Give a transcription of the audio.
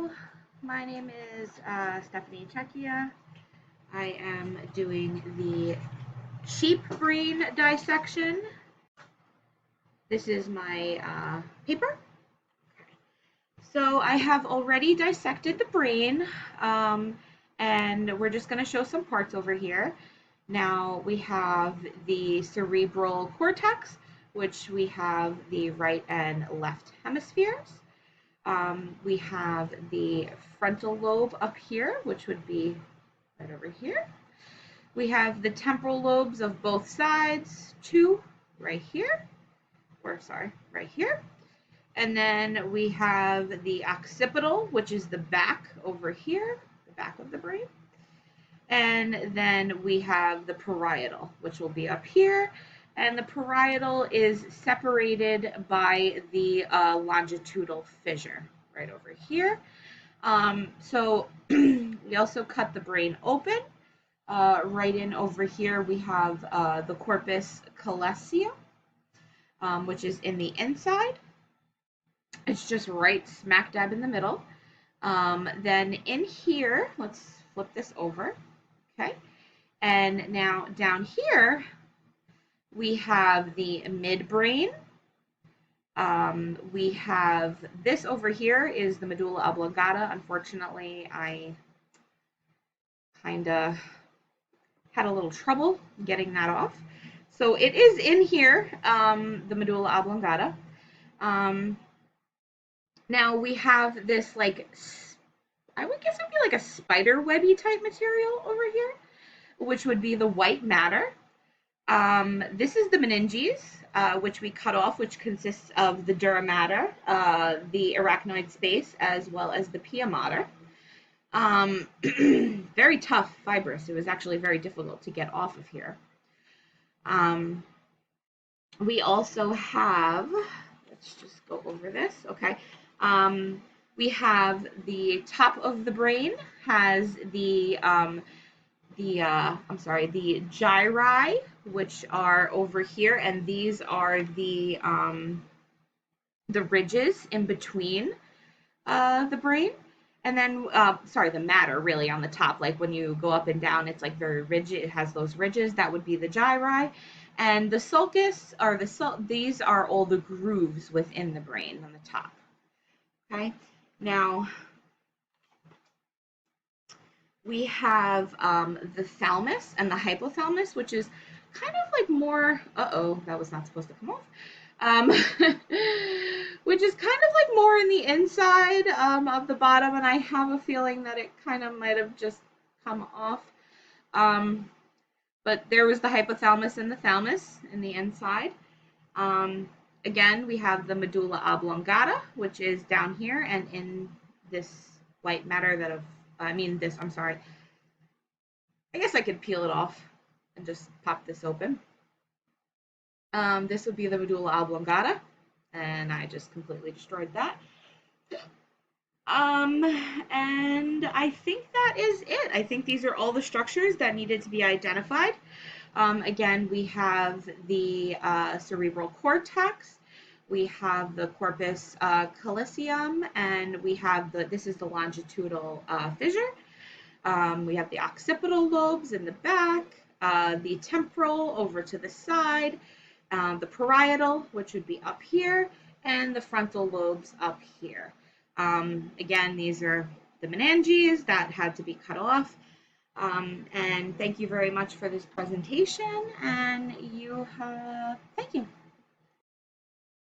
Hello, my name is Stephanie Czechia. I am doing the sheep brain dissection. This is my paper. So I have already dissected the brain, and we're just going to show some parts over here. Now we have the cerebral cortex, which we have the right and left hemispheres. We have the frontal lobe up here, which would be right over here. We have the temporal lobes of both sides, two right here, right here. And then we have the occipital, which is the back over here, the back of the brain. And then we have the parietal, which will be up here. And the parietal is separated by the longitudinal fissure right over here. So we also cut the brain open. Right in over here, we have the corpus callosum, which is in the inside. It's just right smack dab in the middle. Then in here, let's flip this over. Okay. And now down here, we have the midbrain. We have this over here is the medulla oblongata. Unfortunately, I kind of had a little trouble getting that off. So it is in here, the medulla oblongata. Now we have this, like, I would guess it would be like a spider webby type material over here, which would be the white matter. This is the meninges, which we cut off, which consists of the dura mater, the arachnoid space, as well as the pia mater. Very tough fibrous. It was actually very difficult to get off of here. We also have, let's just go over this, okay. We have the top of the brain has the gyri, which are over here, and these are the ridges in between the brain. And then, the matter really on the top, like when you go up and down, it's like very rigid. It has those ridges. That would be the gyri. And the sulcus, or these are all the grooves within the brain on the top. Okay. Now, we have the thalamus and the hypothalamus, which is kind of like more, that was not supposed to come off, which is kind of like more in the inside of the bottom, and I have a feeling that it kind of might have just come off. But there was the hypothalamus and the thalamus in the inside. Again, we have the medulla oblongata, which is down here, and in this white matter that I guess I could peel it off and just pop this open. This would be the medulla oblongata, and I just completely destroyed that. And I think that is it. I think these are all the structures that needed to be identified. Again, we have the cerebral cortex, we have the corpus callosum, and we have this is the longitudinal fissure. We have the occipital lobes in the back, the temporal over to the side, the parietal, which would be up here, and the frontal lobes up here. Again, these are the meninges that had to be cut off. And thank you very much for this presentation, and you have